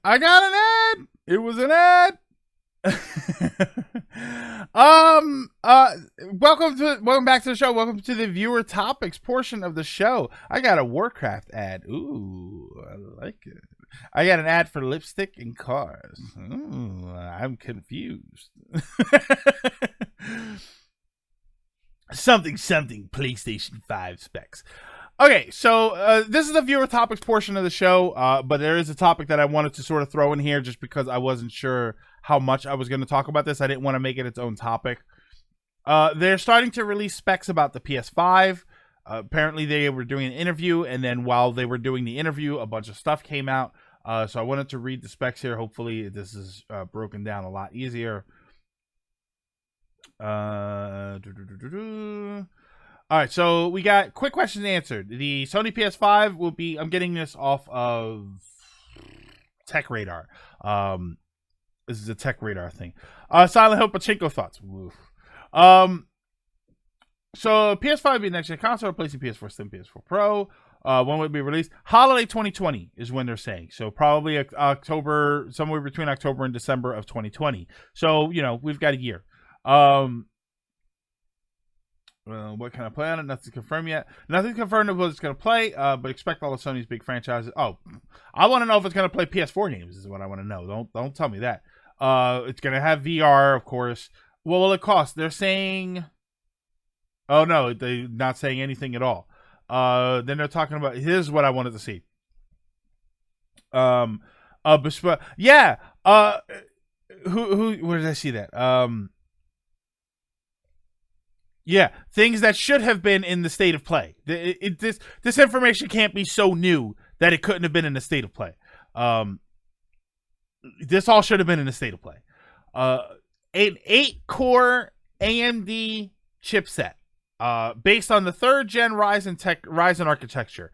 I got an ad. It was an ad. Welcome back to the show. Welcome to the viewer topics portion of the show. I got a Warcraft ad. Ooh, I like it. I got an ad for lipstick and cars. Ooh, I'm confused. something PlayStation 5 specs. Okay, so this is the viewer topics portion of the show, but there is a topic that I wanted to sort of throw in here just because I wasn't sure how much I was going to talk about this. I didn't want to make it its own topic. They're starting to release specs about the PS5. Apparently, they were doing an interview, and then while they were doing the interview, a bunch of stuff came out. So I wanted to read the specs here. Hopefully, this is broken down a lot easier. All right, so we got quick questions answered. The Sony PS5 will be, I'm getting this off of Tech Radar. This is a Tech Radar thing. Silent Hill Pachinko thoughts. Oof. So PS5 will be next gen console, replacing PS4 Slim, PS4 Pro. When will it be released? Holiday 2020 is when they're saying. So probably October, somewhere between October and December of 2020. So, you know, we've got a year. What can I play on it? Nothing's confirmed yet. Nothing's confirmed of what it's going to play, but expect all of Sony's big franchises. Oh, I want to know if it's going to play PS4 games is what I want to know. Don't tell me that. It's going to have VR, of course. What will it cost? They're saying... Oh, no, they're not saying anything at all. Then they're talking about... Here's what I wanted to see. Yeah. Where did I see that? Yeah, things that should have been in the state of play. This information can't be so new that it couldn't have been in the state of play. This all should have been in the state of play. An 8-core AMD chipset, based on the 3rd gen Ryzen architecture,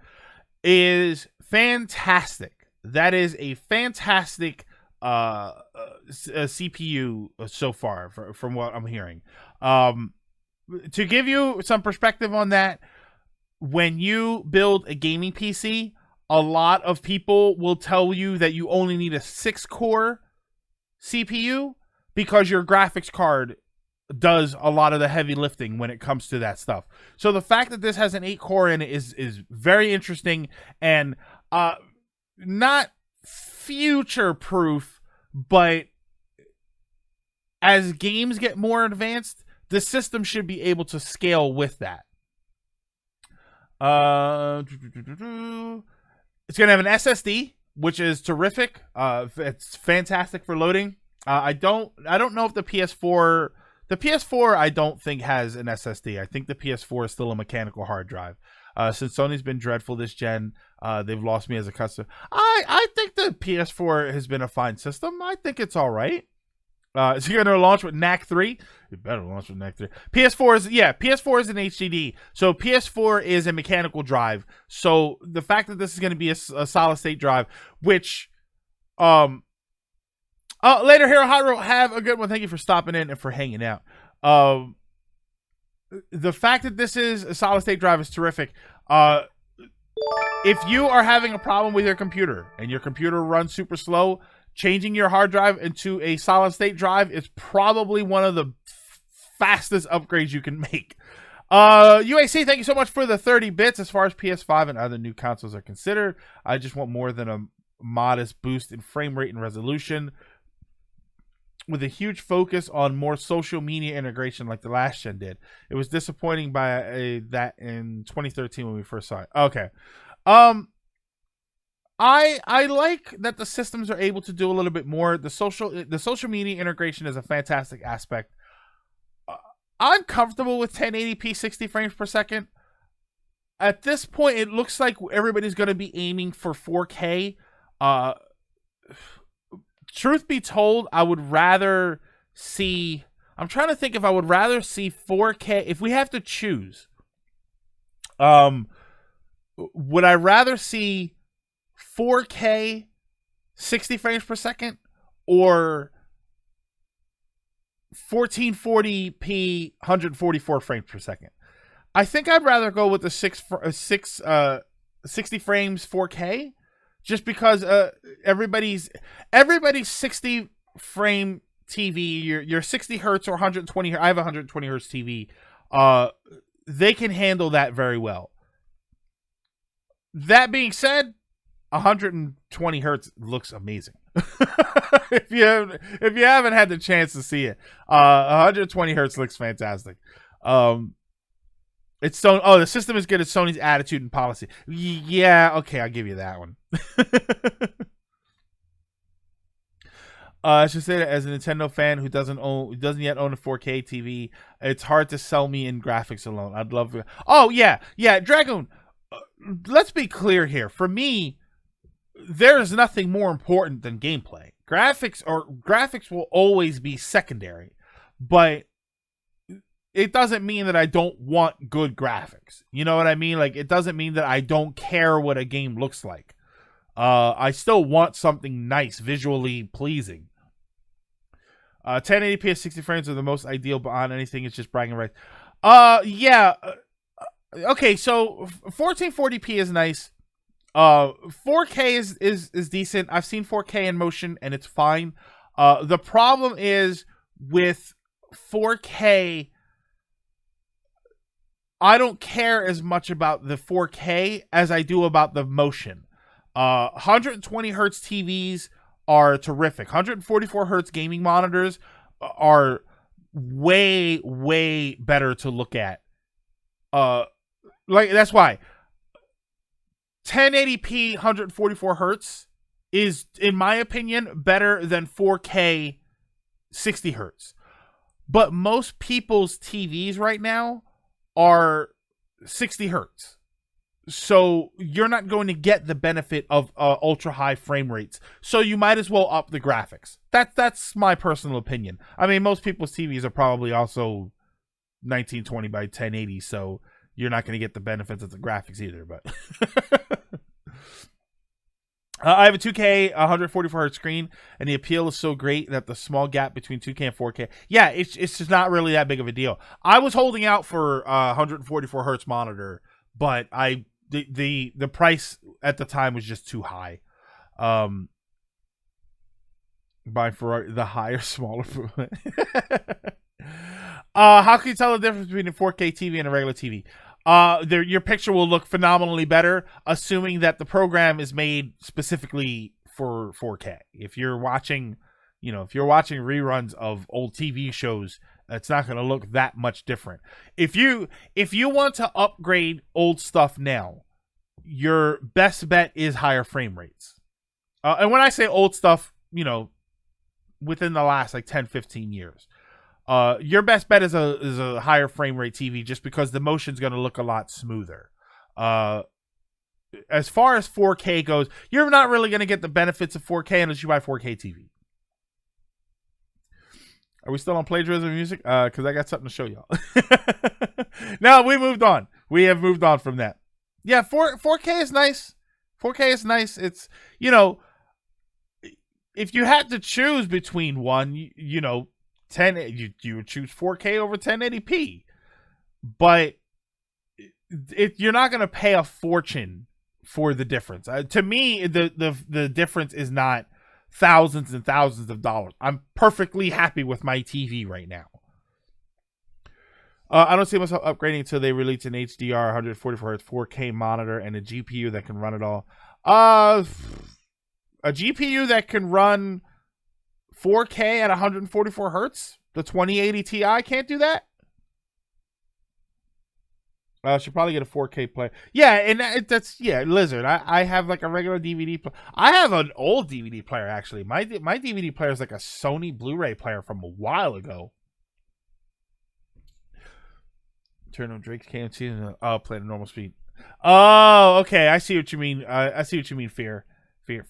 is fantastic. That is a fantastic CPU so far, from what I'm hearing. To give you some perspective on that, when you build a gaming PC, a lot of people will tell you that you only need a 6-core CPU because your graphics card does a lot of the heavy lifting when it comes to that stuff. So the fact that this has an 8-core in it is very interesting and not future-proof, but as games get more advanced, the system should be able to scale with that. It's going to have an SSD, which is terrific. It's fantastic for loading. I don't know if the PS4... The PS4, I don't think, has an SSD. I think the PS4 is still a mechanical hard drive. Since Sony's been dreadful this gen, they've lost me as a customer. I think the PS4 has been a fine system. I think it's all right. Is it going to launch with NAC 3? It better launch with NAC 3. PS4 is an HDD. So PS4 is a mechanical drive. So the fact that this is going to be a solid state drive, which, later here, Hyrule, have a good one. Thank you for stopping in and for hanging out. The fact that this is a solid state drive is terrific. If you are having a problem with your computer and your computer runs super slow, changing your hard drive into a solid state drive is probably one of the fastest upgrades you can make. UAC, thank you so much for the 30 bits. As far as PS5 and other new consoles are considered, I just want more than a modest boost in frame rate and resolution, with a huge focus on more social media integration like the last gen did. It was disappointing by that in 2013 when we first saw it. Okay. I like that the systems are able to do a little bit more. The social media integration is a fantastic aspect. I'm comfortable with 1080p 60 frames per second. At this point, it looks like everybody's going to be aiming for 4K. Truth be told, I would rather see... I'm trying to think if I would rather see 4K... If we have to choose, would I rather see 4K 60 frames per second or 1440p 144 frames per second? I think I'd rather go with the 60 frames 4K just because everybody's 60 frame TV, your 60 hertz or 120. I have a 120 hertz TV. They can handle that very well. That being said, 120 hertz looks amazing. if you haven't had the chance to see it, 120 hertz looks fantastic. It's Sony. Oh, the system is good at Sony's attitude and policy. Yeah, okay, I'll give you that one. I should say that as a Nintendo fan who doesn't yet own a 4K TV, it's hard to sell me in graphics alone. I'd love to. Oh yeah, Dragoon. Let's be clear here. For me, there is nothing more important than gameplay. Graphics will always be secondary, but it doesn't mean that I don't want good graphics. You know what I mean? Like, it doesn't mean that I don't care what a game looks like. I still want something nice, visually pleasing. 1080p at 60 frames are the most ideal, but on anything, it's just bragging rights. Yeah. Okay, so 1440p is nice. 4K is decent. I've seen 4K in motion, and it's fine. The problem is with 4K, I don't care as much about the 4K as I do about the motion. 120 hertz TVs are terrific. 144 hertz gaming monitors are way, way better to look at. That's why 1080p 144 hertz is, in my opinion, better than 4K 60 hertz. But most people's TVs right now are 60 hertz. So you're not going to get the benefit of ultra high frame rates. So you might as well up the graphics. That's my personal opinion. I mean, most people's TVs are probably also 1920 by 1080, so you're not going to get the benefits of the graphics either. But I have a 2K 144 hertz screen, and the appeal is so great that the small gap between 2K and 4K, yeah, it's just not really that big of a deal. I was holding out for a 144 hertz monitor, but the price at the time was just too high. Buying for the higher, smaller. How can you tell the difference between a 4K TV and a regular TV? Your picture will look phenomenally better, assuming that the program is made specifically for 4K. If you're watching reruns of old TV shows, it's not going to look that much different. If you want to upgrade old stuff now, your best bet is higher frame rates. And when I say old stuff, within the last 10, 15 years. Your best bet is a higher frame rate TV, just because the motion's going to look a lot smoother. As far as 4K goes, you're not really going to get the benefits of 4K unless you buy 4K TV. Are we still on plagiarism music? Because I got something to show y'all. No, we moved on. We have moved on from that. Yeah, 4K is nice. 4K is nice. It's, if you had to choose between one, you would choose 4K over 1080p. But you're not going to pay a fortune for the difference. To me, the difference is not thousands and thousands of dollars. I'm perfectly happy with my TV right now. I don't see myself upgrading until they release an HDR 144 Hz 4K monitor and a GPU that can run it all. A GPU that can run 4K at 144 Hz? The 2080 Ti can't do that? I should probably get a 4K player. Yeah, and that's Lizard. I have a regular DVD player. I have an old DVD player, actually. My DVD player is a Sony Blu-ray player from a while ago. Turn on Drake's KMT and play at normal speed. Oh, okay. I see what you mean. I see what you mean. Fear, Rage.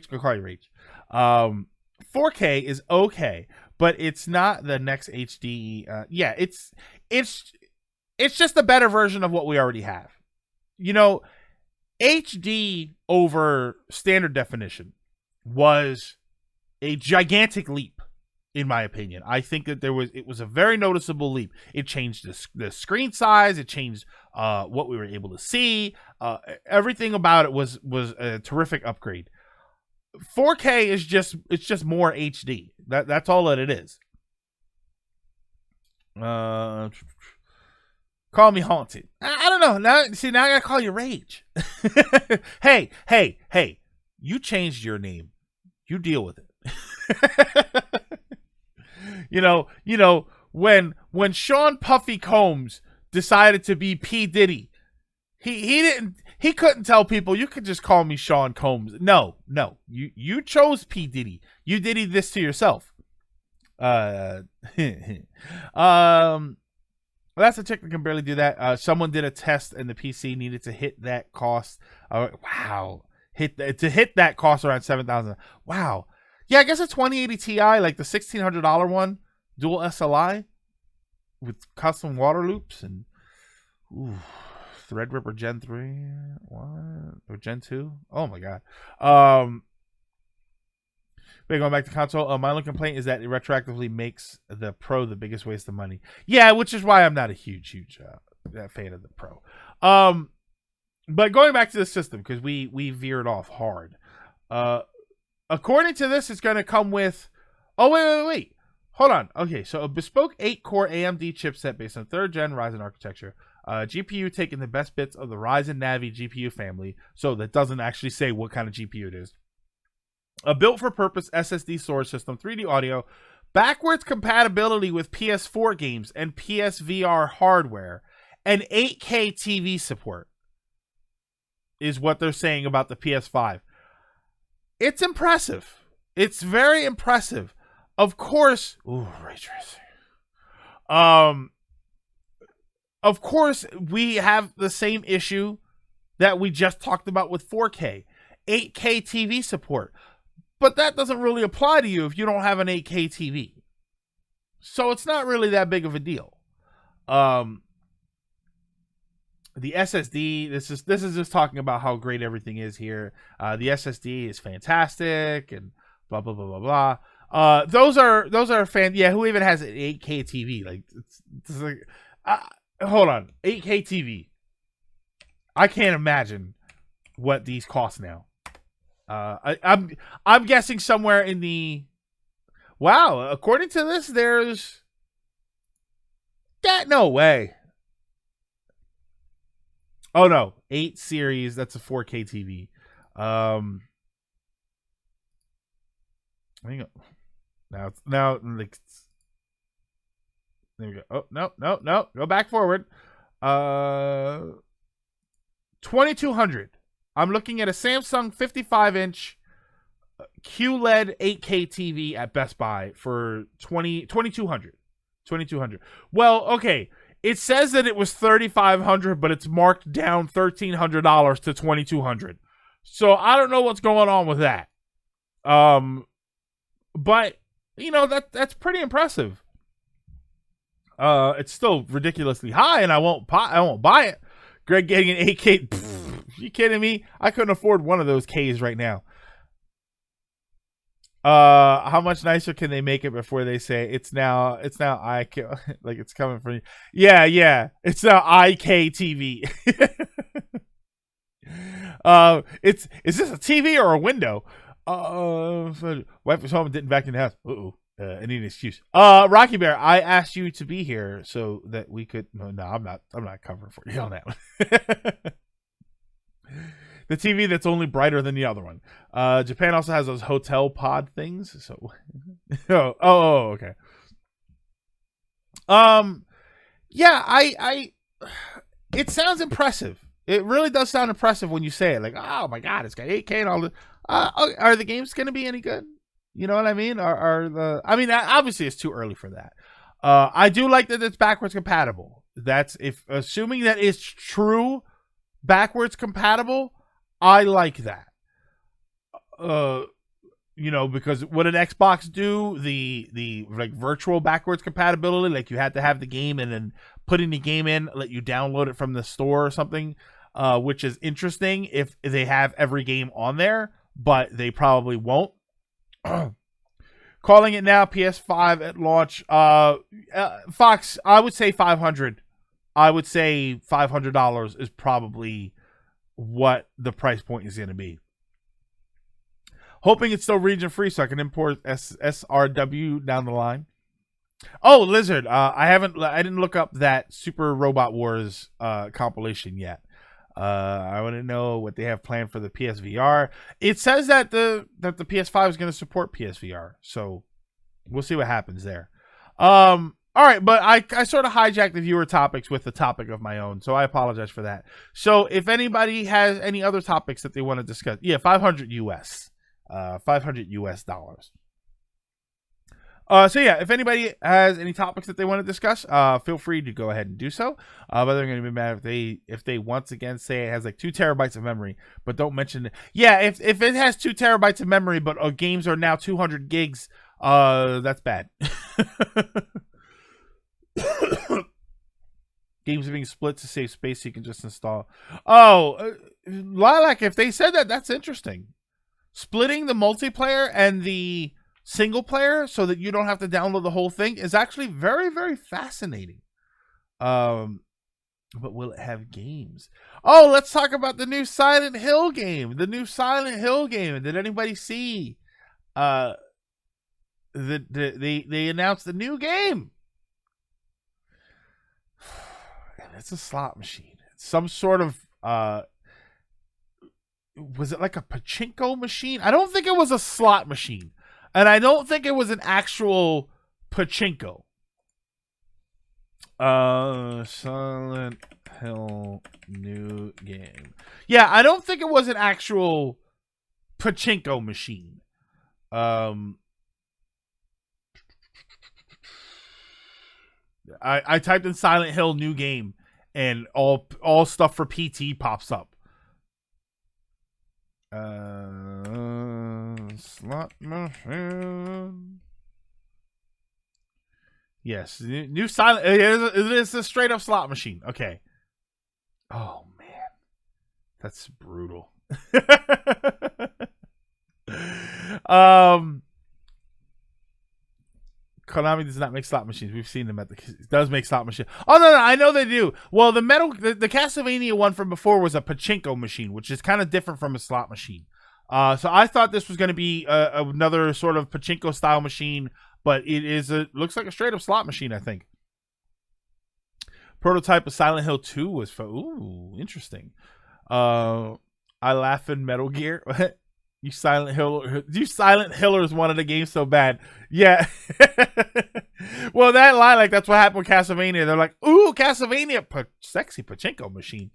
Go call you Rage. 4K is okay, but it's not the next HD. It's just a better version of what we already have. HD over standard definition was a gigantic leap, in my opinion. I think that it was a very noticeable leap. It changed the screen size. It changed what we were able to see. Everything about it was a terrific upgrade. 4K is just more HD. That's all that it is. Call me haunted. I don't know. Now I gotta call you Rage. Hey. You changed your name. You deal with it. you know, when Sean Puffy Combs decided to be P. Diddy, he couldn't tell people you could just call me Sean Combs. No. You chose P. Diddy. You diddy this to yourself. Well, that's a chick that can barely do that. Someone did a test and the PC needed to hit that cost. Wow. To hit that cost around $7,000. Wow. Yeah, I guess a 2080 Ti, like the $1,600 one, dual SLI with custom water loops and Threadripper Gen 3. What? Or Gen 2? Oh my god. But going back to console, my only complaint is that it retroactively makes the Pro the biggest waste of money. Yeah, which is why I'm not a huge fan of the Pro. But going back to the system, because we veered off hard. According to this, it's going to come with... Oh, wait. Hold on. Okay, so a bespoke 8-core AMD chipset based on 3rd gen Ryzen architecture. GPU taking the best bits of the Ryzen Navi GPU family. So that doesn't actually say what kind of GPU it is. A built-for-purpose SSD storage system, 3D audio, backwards compatibility with PS4 games and PSVR hardware, and 8K TV support is what they're saying about the PS5. It's impressive. It's very impressive. Of course, ray tracing. Of course, we have the same issue that we just talked about with 4K, 8K TV support. But that doesn't really apply to you if you don't have an 8K TV. So it's not really that big of a deal. The SSD, this is just talking about how great everything is here. The SSD is fantastic and blah blah blah blah blah. Those are fan. Yeah, who even has an 8K TV? Like, it's like, hold on, 8K TV. I can't imagine what these cost now. I'm guessing somewhere in the... Wow, according to this, there's... No way. Oh no, 8 series, that's a 4K TV. Hang on. Now, like, there we go. Oh, no. Go back forward. 2200. I'm looking at a Samsung 55-inch QLED 8K TV at Best Buy for $2,200. Well, okay. It says that it was $3,500, but it's marked down $1,300 to $2,200. So I don't know what's going on with that. But you know, that's pretty impressive. It's still ridiculously high, and I won't buy it. Greg getting an 8K. Pfft, you kidding me? I couldn't afford one of those Ks right now. How much nicer can they make it before they say it's now IK, like it's coming from you? Yeah. It's now IK TV. Is this a TV or a window? Wife was home and didn't vacuum the house. I need an excuse. Rocky Bear, I asked you to be here so that we could. No, I'm not covering for you on that one. The TV that's only brighter than the other one. Japan also has those hotel pod things. So, okay. Yeah, I. It sounds impressive. It really does sound impressive when you say it. Like, oh my god, it's got 8K and all this. Are the games going to be any good? You know what I mean? Obviously it's too early for that. I do like that it's backwards compatible. That's assuming that it's true backwards compatible. I like that. Because what did Xbox do? The like virtual backwards compatibility, like you had to have the game and then putting the game in, let you download it from the store or something, which is interesting if they have every game on there, but they probably won't. Calling it now, PS5 at launch. Fox, I would say $500. I would say $500 is probably what the price point is going to be. Hoping it's still region free so I can import SRW down the line. Oh, Lizard, I didn't look up that Super Robot Wars compilation yet. I want to know what they have planned for the PSVR. It says that the PS5 is going to support PSVR, so we'll see what happens there. All right, but I sort of hijacked the viewer topics with the topic of my own, so I apologize for that. So if anybody has any other topics that they want to discuss, yeah, 500 US, $500 US. So yeah, if anybody has any topics that they want to discuss, feel free to go ahead and do so. But they're going to be mad if they once again say it has like 2 terabytes of memory, but don't mention it. Yeah, if it has 2 terabytes of memory, but games are now 200 gigs, that's bad. Games are being split to save space, so you can just install. Oh, Lilac, if they said that, that's interesting. Splitting the multiplayer and the single player so that you don't have to download the whole thing is actually very, very fascinating. But will it have games? Oh, let's talk about the new Silent Hill game. Did anybody see? They announced the new game. And it's a slot machine. It's some sort of was it like a pachinko machine? I don't think it was a slot machine. And I don't think it was an actual pachinko. Silent Hill new game. Yeah, I don't think it was an actual pachinko machine. I typed in Silent Hill new game and all stuff for PT pops up. Slot machine. Yes, new Silent. It is a straight up slot machine. Okay. Oh man, that's brutal. Konami does not make slot machines. We've seen them it does make slot machines. Oh no, I know they do. Well, the Castlevania one from before was a pachinko machine, which is kind of different from a slot machine. So I thought this was going to be another sort of pachinko style machine, but it looks like a straight up slot machine, I think. Prototype of Silent Hill 2 was interesting. I laugh in Metal Gear. You Silent Hillers wanted a game so bad. Yeah. Well, that line, like, that's what happened with Castlevania. They're like, ooh, Castlevania, sexy pachinko machine.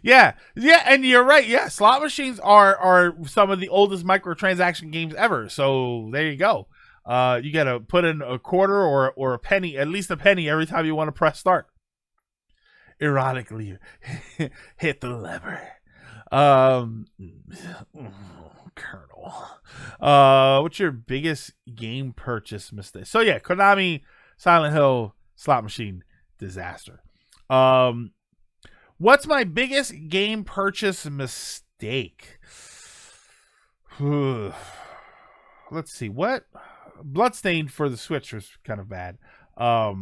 Yeah, and you're right. Yeah, slot machines are some of the oldest microtransaction games ever. So there you go. You got to put in a quarter or a penny, at least a penny, every time you want to press start. Ironically, hit the lever. Colonel. What's your biggest game purchase mistake? So yeah, Konami, Silent Hill, slot machine, disaster. What's my biggest game purchase mistake? Let's see. What? Bloodstained for the Switch was kind of bad. I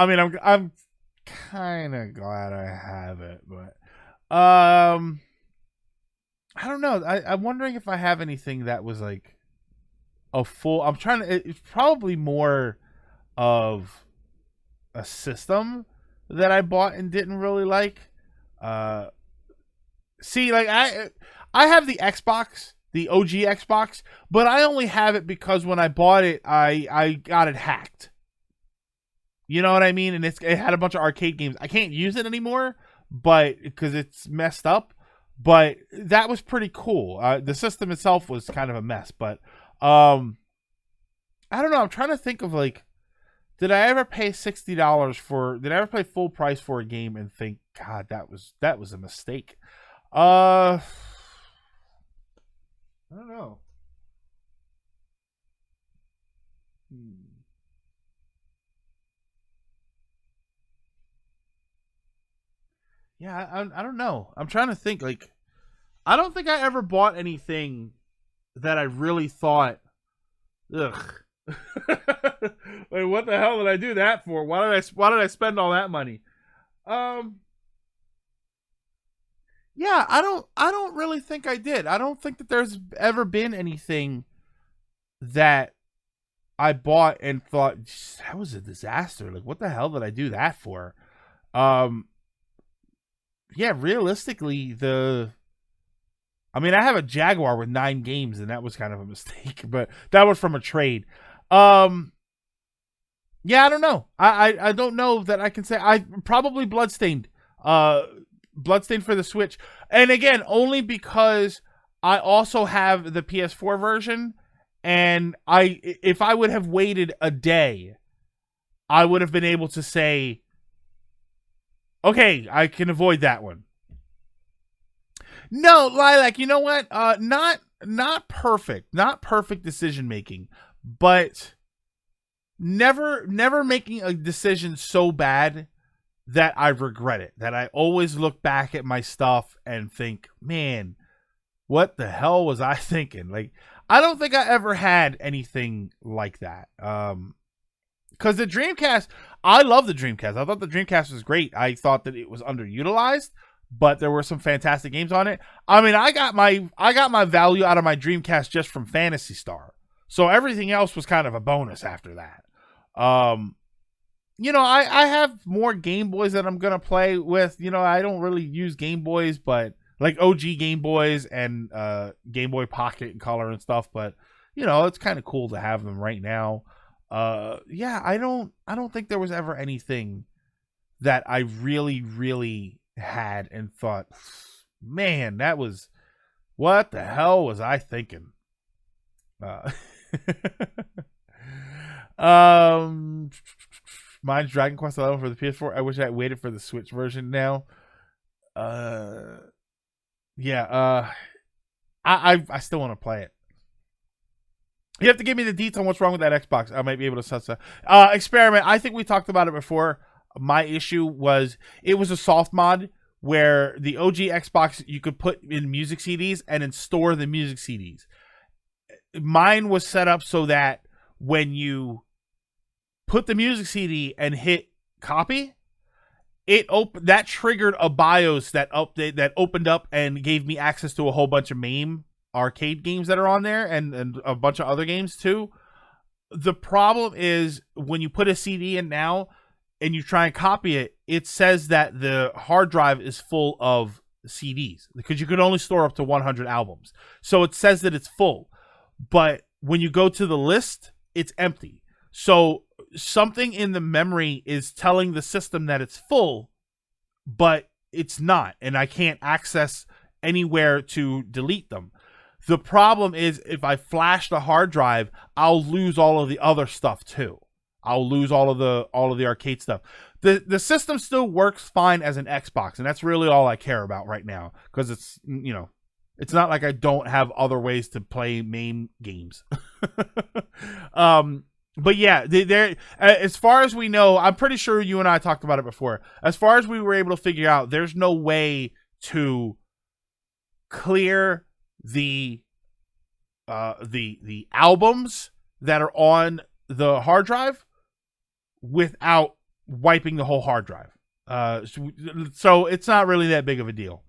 mean, I'm kind of glad I have it, but I don't know. I'm wondering if I have anything that was like a full. It's probably more of a system that I bought and didn't really like. See, like I have the Xbox, the OG Xbox, but I only have it because when I bought it, I got it hacked. You know what I mean? And it had a bunch of arcade games. I can't use it anymore, but because it's messed up. But that was pretty cool. The system itself was kind of a mess, but I don't know. I'm trying to think of like, did I ever pay $60 for? Did I ever pay full price for a game and think, God, that was a mistake? I don't know. Yeah, I don't know. I'm trying to think. Like, I don't think I ever bought anything that I really thought, ugh. Like, what the hell did I do that for? Why did I spend all that money? Um, yeah, I don't really think I did. I don't think that there's ever been anything that I bought and thought that was a disaster. Like, what the hell did I do that for? Um, yeah, realistically, I mean, I have a Jaguar with 9 games, and that was kind of a mistake, but that was from a trade. Um, yeah, I don't know. I don't know that I can say. I probably Bloodstained. Bloodstained for the Switch, and again, only because I also have the PS4 version, and if I would have waited a day, I would have been able to say, okay, I can avoid that one. No, Lilac, you know what? Not perfect, not perfect decision making, but never making a decision so bad that I regret it. That I always look back at my stuff and think, man, what the hell was I thinking? Like, I don't think I ever had anything like that. Because the Dreamcast, I love the Dreamcast. I thought the Dreamcast was great. I thought that it was underutilized, but there were some fantastic games on it. I mean, I got my value out of my Dreamcast just from Phantasy Star. So everything else was kind of a bonus after that. I have more Game Boys that I'm gonna play with. I don't really use Game Boys, but like OG Game Boys and Game Boy Pocket and Color and stuff. But it's kind of cool to have them right now. Yeah, I don't think there was ever anything that I really had and thought, man, that was what the hell was I thinking? Uh, um, mine's Dragon Quest 11 for the PS4. I wish I had waited for the Switch version now. Uh, yeah. I still want to play it. You have to give me the details on what's wrong with that Xbox. I might be able to suss that. Experiment. I think we talked about it before. My issue was it was a soft mod where the OG Xbox you could put in music CDs and then store the music CDs. Mine was set up so that when you put the music CD and hit copy, that triggered a BIOS that opened up and gave me access to a whole bunch of MAME arcade games that are on there and a bunch of other games too. The problem is when you put a CD in now and you try and copy it, it says that the hard drive is full of CDs because you could only store up to 100 albums. So it says that it's full. But when you go to the list, it's empty. So something in the memory is telling the system that it's full, but it's not. And I can't access anywhere to delete them. The problem is if I flash the hard drive, I'll lose all of the other stuff too. I'll lose all of the arcade stuff. The system still works fine as an Xbox, and that's really all I care about right now because it's it's not like I don't have other ways to play main games. But yeah, there. As far as we know, I'm pretty sure you and I talked about it before. As far as we were able to figure out, there's no way to clear the albums that are on the hard drive without wiping the whole hard drive. So it's not really that big of a deal.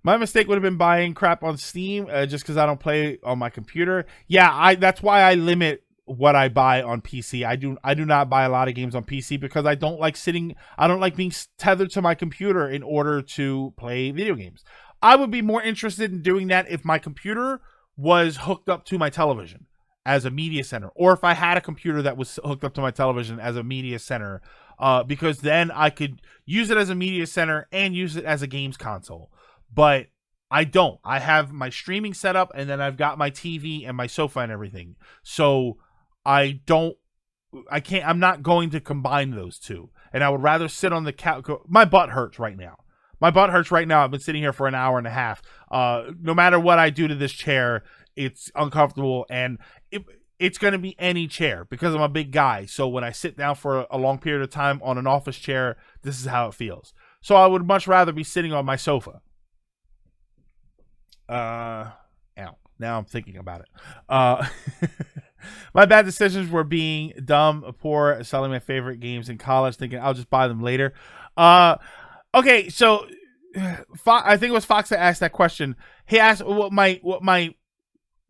My mistake would have been buying crap on Steam just because I don't play on my computer. Yeah, that's why I limit what I buy on PC. I do not buy a lot of games on PC because I don't like being tethered to my computer in order to play video games. I would be more interested in doing that if my computer was hooked up to my television as a media center, or if I had a computer that was hooked up to my television as a media center, because then I could use it as a media center and use it as a games console. But I don't. I have my streaming set up, and then I've got my TV and my sofa and everything. So I'm not going to combine those two. And I would rather sit on the couch. My butt hurts right now. I've been sitting here for an hour and a half. No matter what I do to this chair, it's uncomfortable, and it's going to be any chair because I'm a big guy. So when I sit down for a long period of time on an office chair, this is how it feels. So I would much rather be sitting on my sofa. Ow. Now I'm thinking about it. My bad decisions were being dumb, poor, selling my favorite games in college, thinking I'll just buy them later. Okay, so I think it was Fox that asked that question. He asked what my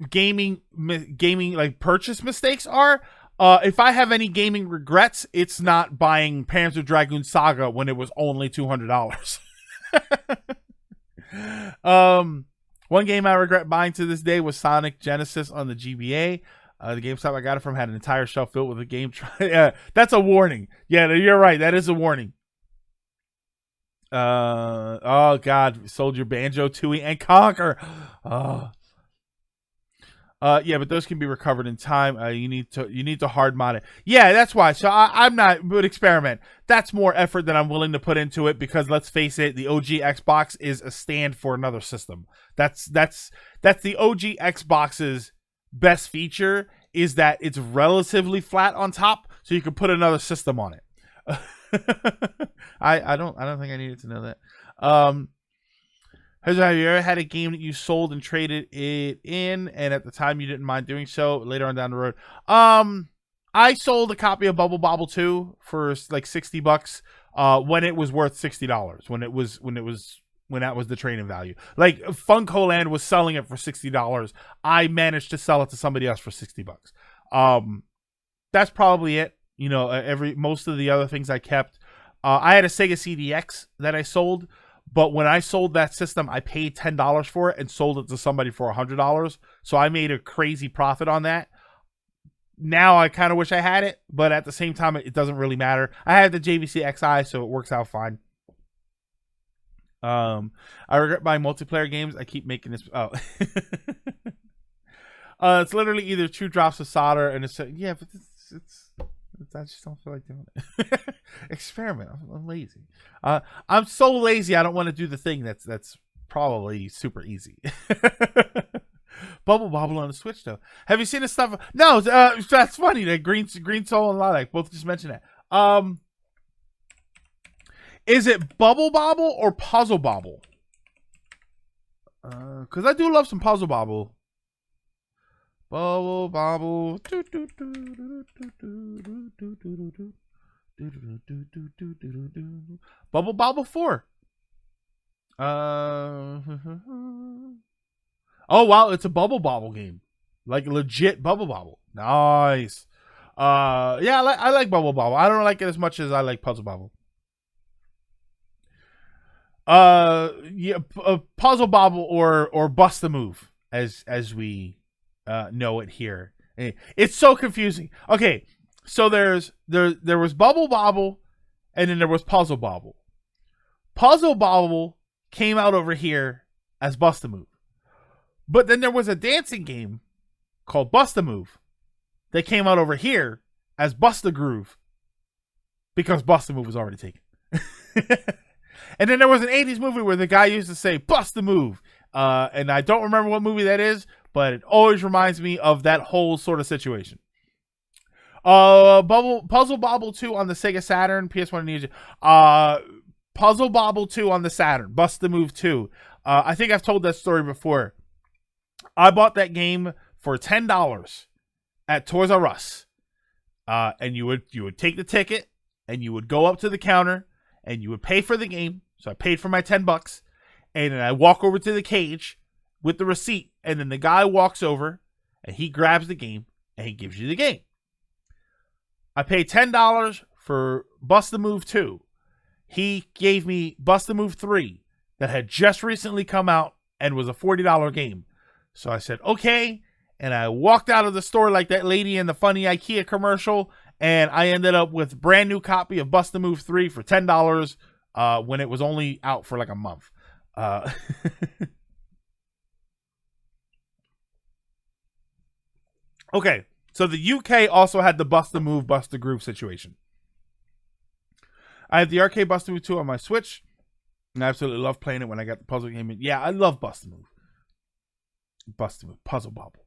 gaming like purchase mistakes are. If I have any gaming regrets, it's not buying Panzer Dragoon Saga when it was only $200. One game I regret buying to this day was Sonic Genesis on the GBA. The GameStop I got it from had an entire shelf filled with a game. That's a warning. Yeah, you're right. That is a warning. Oh God, sold your Banjo, Tooie, and Conquer. Yeah, but those can be recovered in time. You need to hard mod it. Yeah, that's why. So I'm not would experiment. That's more effort than I'm willing to put into it because let's face it, the OG Xbox is a stand for another system. That's the OG Xbox's best feature is that it's relatively flat on top, so you can put another system on it. I don't think I needed to know that. Have you ever had a game that you sold and traded it in, and at the time you didn't mind doing so? Later on down the road, I sold a copy of Bubble Bobble 2 for like $60 when it was worth $60. When that was the trading value. Like Funko Land was selling it for $60. I managed to sell it to somebody else for $60. That's probably it. You know, most of the other things I kept. I had a Sega CDX that I sold. But when I sold that system, I paid $10 for it and sold it to somebody for $100. So I made a crazy profit on that. Now I kind of wish I had it, but at the same time, it doesn't really matter. I have the JVC XI, so it works out fine. I regret buying multiplayer games. I keep making this. Oh, it's literally either 2 drops of solder and it's yeah, but it's I just don't feel like doing it. Experiment. I'm lazy. I'm so lazy. I don't want to do the thing that's probably super easy. Bubble Bobble on the Switch though. Have you seen the stuff? No, that's funny. That Green Soul and Lilac both just mentioned that. Is it Bubble Bobble or Puzzle Bobble? Because I do love some Puzzle Bobble. Bubble Bobble. Bubble Bobble 4. Oh wow, it's a Bubble Bobble game. Like legit Bubble Bobble. Nice. Yeah, I like Bubble Bobble. I don't like it as much as I like Puzzle Bobble. Yeah, Puzzle Bobble or Bust the Move as we know it here. It's so confusing. Okay, so there was Bubble Bobble, and then there was Puzzle Bobble. Puzzle Bobble came out over here as Bust a Move, but then there was a dancing game called Bust a Move that came out over here as Bust a Groove because Bust a Move was already taken. And then there was an 80s movie where the guy used to say Bust a Move, and I don't remember what movie that is, but it always reminds me of that whole sort of situation. Puzzle Bobble 2 on the Sega Saturn, PS1 Ninja. Puzzle Bobble 2 on the Saturn, Bust the Move 2. I think I've told that story before. I bought that game for $10 at Toys R Us. And you would take the ticket and you would go up to the counter and you would pay for the game. So I paid for my $10, and then I walk over to the cage with the receipt, and then the guy walks over and he grabs the game and he gives you the game. I paid $10 for Bust the Move 2. He gave me Bust the Move 3 that had just recently come out and was a $40 game. So I said, okay. And I walked out of the store like that lady in the funny IKEA commercial, and I ended up with a brand new copy of Bust the Move 3 for $10 when it was only out for like a month. Okay, so the UK also had the Bust the Move, Bust the Groove situation. I have the arcade Bust the Move 2 on my Switch, and I absolutely love playing it when I got the puzzle game. Yeah, I love Bust the Move. Bust the Move, Puzzle Bobble.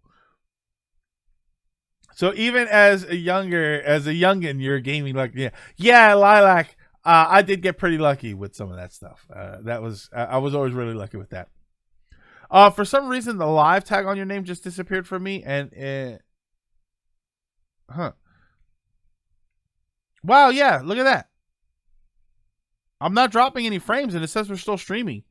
So even as a youngin, you're gaming like yeah, Lilac. I did get pretty lucky with some of that stuff. I was always really lucky with that. For some reason, the live tag on your name just disappeared from me, and Huh. Wow, yeah, look at that. I'm not dropping any frames, and it says we're still streaming.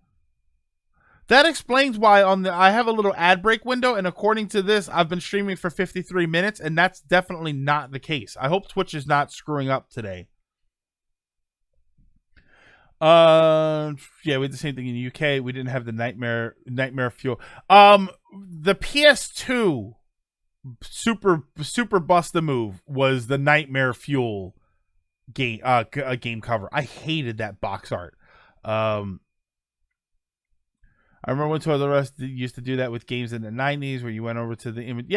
That explains why I have a little ad break window, and according to this, I've been streaming for 53 minutes, and that's definitely not the case. I hope Twitch is not screwing up today. Yeah, we had the same thing in the UK. We didn't have the nightmare fuel. The PS2 super bust the move was the nightmare fuel game game cover. I hated that box art. I remember when Toys R Us used to do that with games in the 90s, where you went over to the game and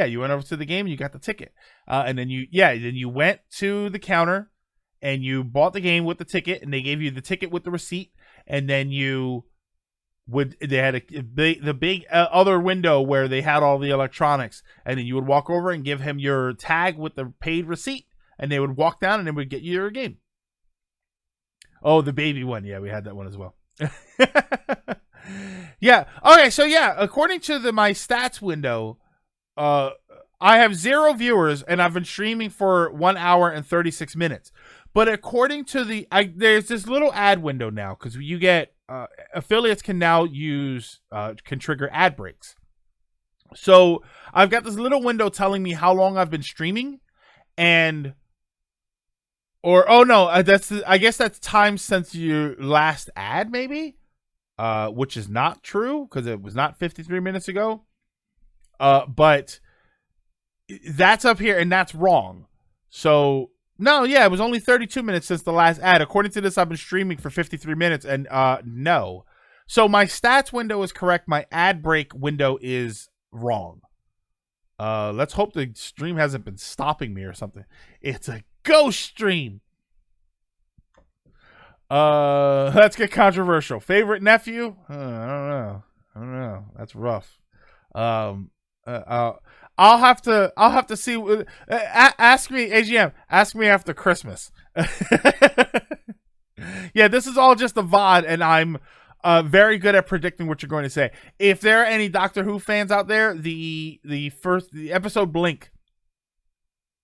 you got the ticket, and then you went to the counter and you bought the game with the ticket, and they gave you the ticket with the receipt, and then they had the big other window where they had all the electronics, and then you would walk over and give him your tag with the paid receipt, and they would walk down and they would get you your game. Oh, the baby one, yeah, we had that one as well. Yeah. Okay. So yeah, according to my stats window, I have 0 viewers, and I've been streaming for 1 hour and 36 minutes. But according to there's this little ad window now, because you get affiliates can now can trigger ad breaks. So I've got this little window telling me how long I've been streaming, I guess that's time since your last ad, maybe. Which is not true, because it was not 53 minutes ago. But that's up here, and that's wrong. So, no, yeah, it was only 32 minutes since the last ad. According to this, I've been streaming for 53 minutes, and no. So my stats window is correct. My ad break window is wrong. Let's hope the stream hasn't been stopping me or something. It's a ghost stream. Let's get controversial. Favorite nephew? I don't know. That's rough. I'll have to see. Ask me, AGM. Ask me after Christmas. Yeah, this is all just a VOD, and I'm very good at predicting what you're going to say. If there are any Doctor Who fans out there, the episode Blink,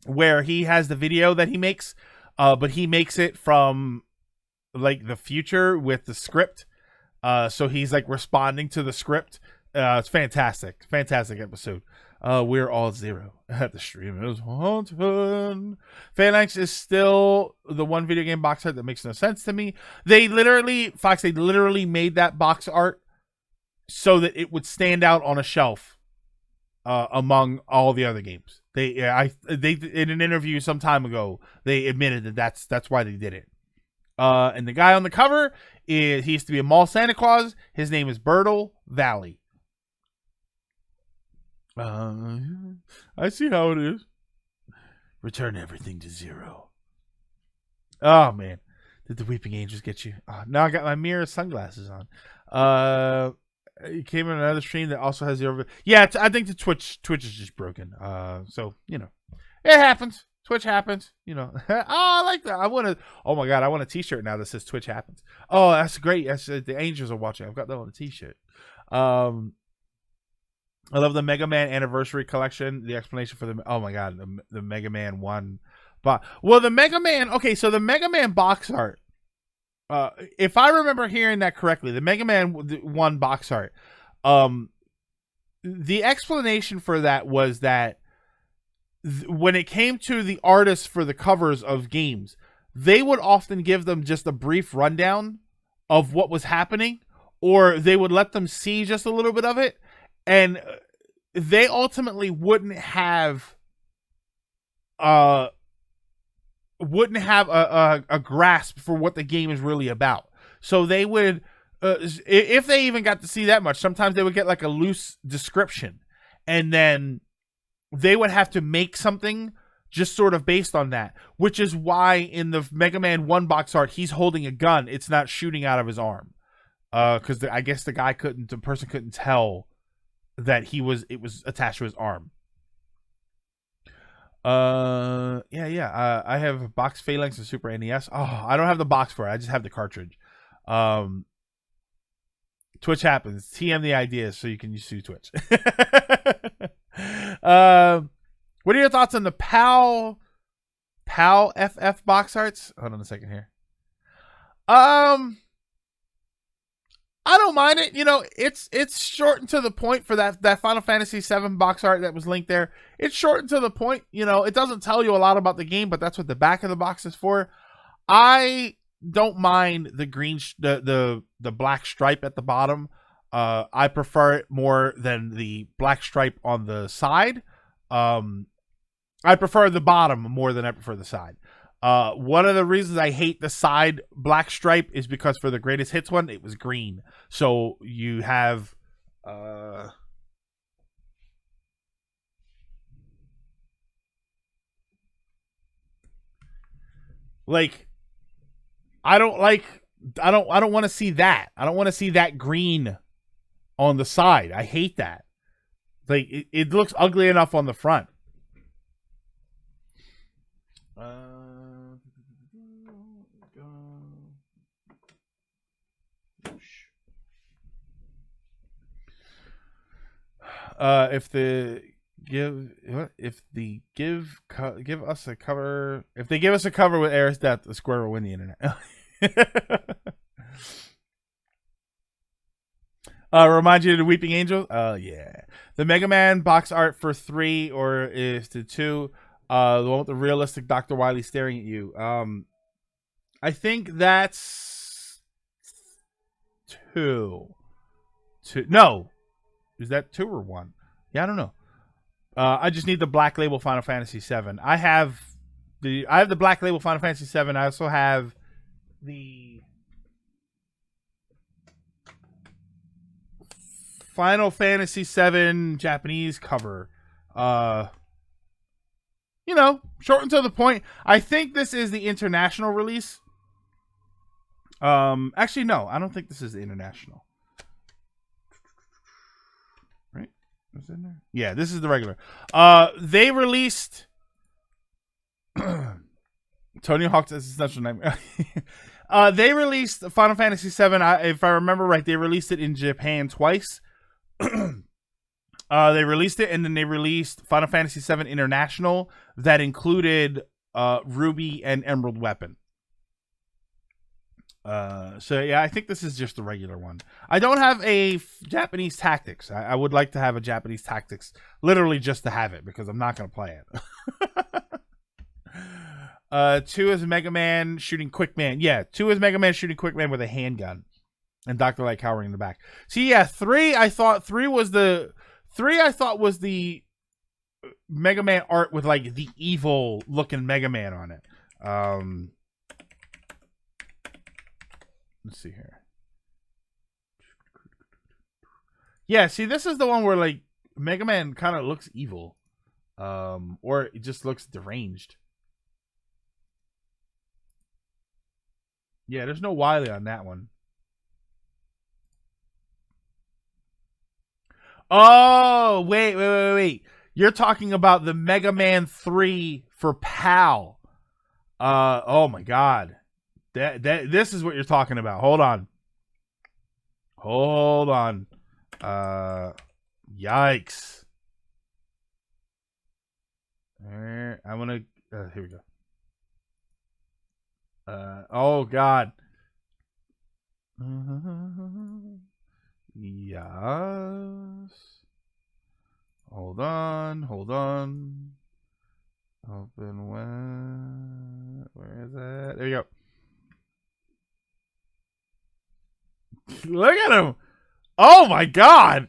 where he has the video that he makes, but he makes it from like the future with the script, so he's like responding to the script. It's fantastic episode. We're all 0 at the stream is haunted. Phalanx is still the one video game box art that makes no sense to me. They literally made that box art so that it would stand out on a shelf among all the other games. They in an interview some time ago, they admitted that that's why they did it. And the guy on the cover he used to be a mall Santa Claus. His name is Bertle Valley. I see how it is. Return everything to 0. Oh man, did the Weeping Angels get you? Now I got my mirror sunglasses on. It came in another stream that also has 0. Yeah, I think the Twitch is just broken. So it happens. Twitch happens, Oh, I like that. Oh my God, I want a t-shirt now that says Twitch happens. Oh, that's great. That's the Angels are watching. I've got that on a t-shirt. I love the Mega Man Anniversary Collection. The explanation for oh my God, the Mega Man 1. The Mega Man, okay, so the Mega Man box art, if I remember hearing that correctly, the Mega Man 1 box art, the explanation for that was that when it came to the artists for the covers of games, they would often give them just a brief rundown of what was happening, or they would let them see just a little bit of it, and they ultimately wouldn't have a grasp for what the game is really about. So they would, if they even got to see that much, sometimes they would get like a loose description, and then they would have to make something just sort of based on that, which is why in the Mega Man 1 box art, he's holding a gun. It's not shooting out of his arm. Because I guess the person couldn't tell that it was attached to his arm. I have box Phalanx and Super NES. Oh, I don't have the box for it. I just have the cartridge. Twitch happens. TM the ideas so you can sue Twitch. What are your thoughts on the PAL PAL FF box arts. Hold on a second here. I don't mind it. You know, it's short and to the point for that Final Fantasy VII box art that was linked there. It's short and to the point. You know, it doesn't tell you a lot about the game, but that's what the back of the box is for. I don't mind the green, the black stripe at the bottom. I prefer it more than the black stripe on the side. I prefer the bottom more than I prefer the side. One of the reasons I hate the side black stripe is because for the greatest hits one, it was green. So you have, like, I don't want to see that. I don't want to see that green on the side. I hate that. Like, it looks ugly enough on the front. If they give us a cover with Aerith's death, the Square will win the internet. Remind you of the Weeping Angel? Yeah. The Mega Man box art for 3 or is to 2. The one with the realistic Dr. Wily staring at you. I think that's 2. No. Is that 2 or 1? Yeah, I don't know. I just need the Black Label Final Fantasy VII. I have the Black Label Final Fantasy VII. I also have the Final Fantasy VII Japanese cover. You know, short and to the point. I think this is the international release. Actually, no, I don't think this is the international. Right? What's in there? Yeah, this is the regular. They released Tony Hawk's Essential Nightmare. They released Final Fantasy VII. If I remember right, they released it in Japan twice. They released it, and then they released Final Fantasy VII International that included Ruby and Emerald Weapon. So yeah, I think this is just the regular one. I don't have a Japanese Tactics. I would like to have a Japanese Tactics, literally just to have it, because I'm not going to play it. 2 is Mega Man shooting Quick Man. Yeah, 2 is Mega Man shooting Quick Man with a handgun, and Dr. Light cowering in the back. See, yeah, 3. I thought 3 was the Mega Man art with like the evil looking Mega Man on it. Let's see here. Yeah, see, this is the one where like Mega Man kind of looks evil, or it just looks deranged. Yeah, there's no Wily on that one. Oh, wait. You're talking about the Mega Man 3 for PAL. Oh my god. This is what you're talking about. Hold on. Yikes. I'm gonna here we go. Oh god. Yes. Hold on. Open where is it? There you go. Look at him. Oh my god.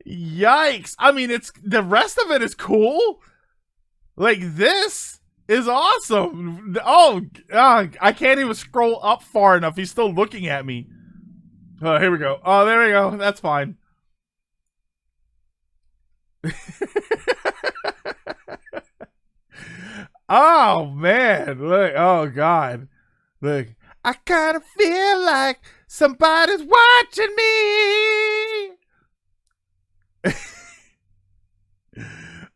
Yikes. I mean, it's the rest of it is cool. Like, this is awesome. Oh, I can't even scroll up far enough. He's still looking at me. Oh, here we go. Oh, there we go. That's fine. Oh, man. Look. Oh, God. Look. I kind of feel like somebody's watching me.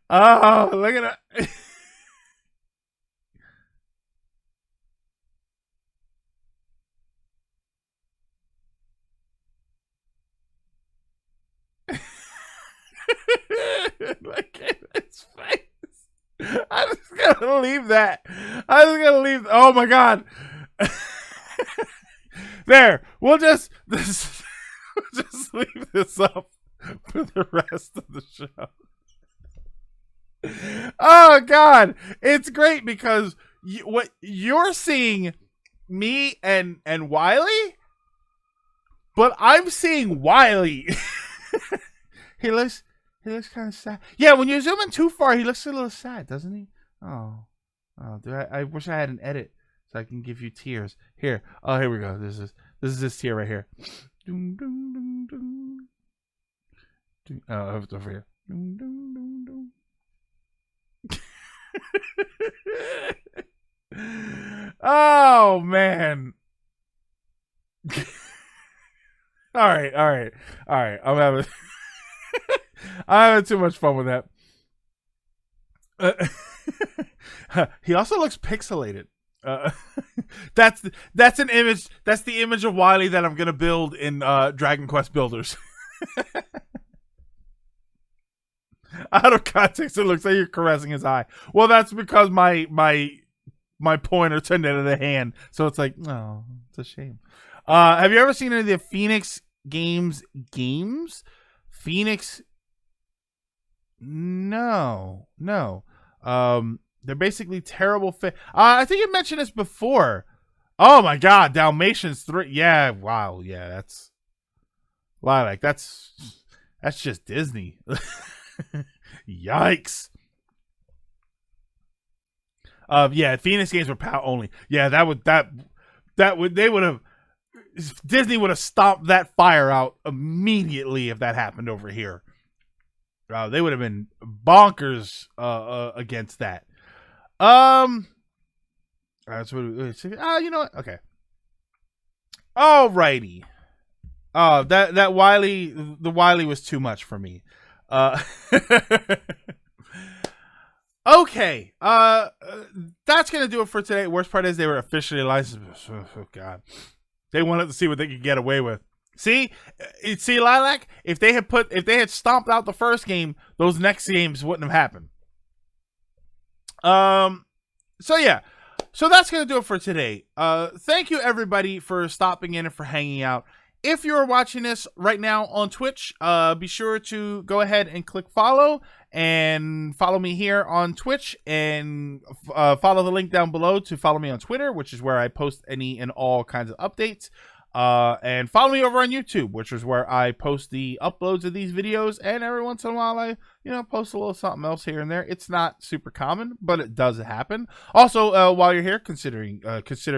Oh, look at it. gonna leave that. I was gonna leave. Oh my god. There. We'll just leave this up for the rest of the show. Oh god, it's great because what you're seeing me and Wiley, but I'm seeing Wiley. he looks kind of sad. Yeah, when you zoom in too far, he looks a little sad, doesn't he? Oh, I wish I had an edit so I can give you tears. Here, oh, here we go. This is this tear right here. Oh, it's over here. Oh man. all right. I'm having too much fun with that. He also looks pixelated. That's an image. That's the image of Wiley that I'm gonna build in Dragon Quest Builders. Out of context, it looks like you're caressing his eye. Well, that's because my pointer turned into the hand, so it's like, oh, it's a shame. Have you ever seen any of the Phoenix games? Phoenix? No. They're basically terrible. I think you mentioned this before. Oh my God, Dalmatians 3. Yeah, wow, yeah, that's Lilac. That's just Disney. Yikes. Yeah, Phoenix games were PAL only. Yeah, Disney would have stomped that fire out immediately if that happened over here. They would have been bonkers against that. That's what. You know what? Okay. Alrighty. That Wiley, the Wiley was too much for me. Okay. That's gonna do it for today. Worst part is they were officially licensed. Oh God. They wanted to see what they could get away with. See, Lilac. If they had stomped out the first game, those next games wouldn't have happened. So yeah. So that's going to do it for today. Thank you everybody for stopping in and for hanging out. If you're watching this right now on Twitch, be sure to go ahead and click follow and follow me here on Twitch, and follow the link down below to follow me on Twitter, which is where I post any and all kinds of updates. And follow me over on YouTube, which is where I post the uploads of these videos, and every once in a while I, post a little something else here and there. It's not super common, but it does happen. Also, while you're here, consider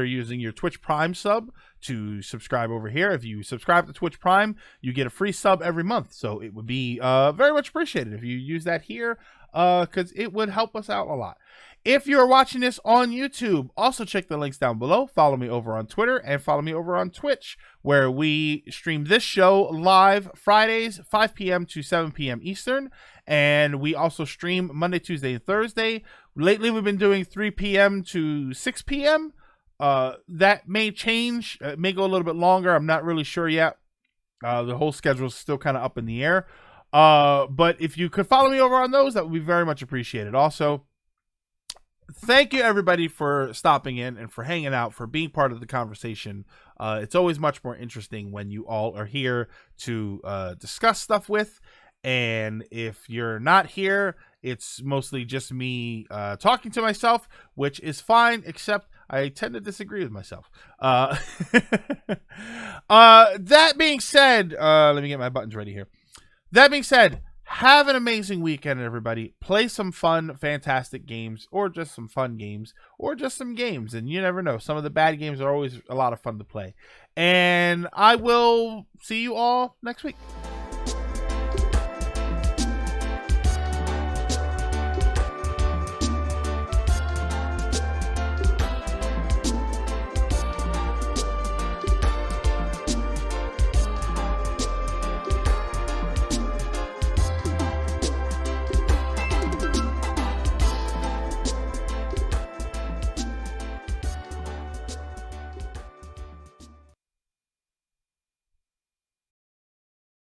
using your Twitch Prime sub to subscribe over here. If you subscribe to Twitch Prime, you get a free sub every month, so it would be very much appreciated if you use that here, because it would help us out a lot. If you're watching this on YouTube, also check the links down below. Follow me over on Twitter and follow me over on Twitch, where we stream this show live Fridays, 5 p.m. to 7 p.m. Eastern. And we also stream Monday, Tuesday, and Thursday. Lately, we've been doing 3 p.m. to 6 p.m. That may change. It may go a little bit longer. I'm not really sure yet. The whole schedule is still kind of up in the air. But if you could follow me over on those, that would be very much appreciated. Also, thank you everybody for stopping in and for hanging out, for being part of the conversation. It's always much more interesting when you all are here to discuss stuff with. And if you're not here, it's mostly just me talking to myself, which is fine, except I tend to disagree with myself. That being said, let me get my buttons ready here. That being said, have an amazing weekend, everybody. Play some fun, fantastic games, or just some fun games, or just some games. And you never know. Some of the bad games are always a lot of fun to play. And I will see you all next week.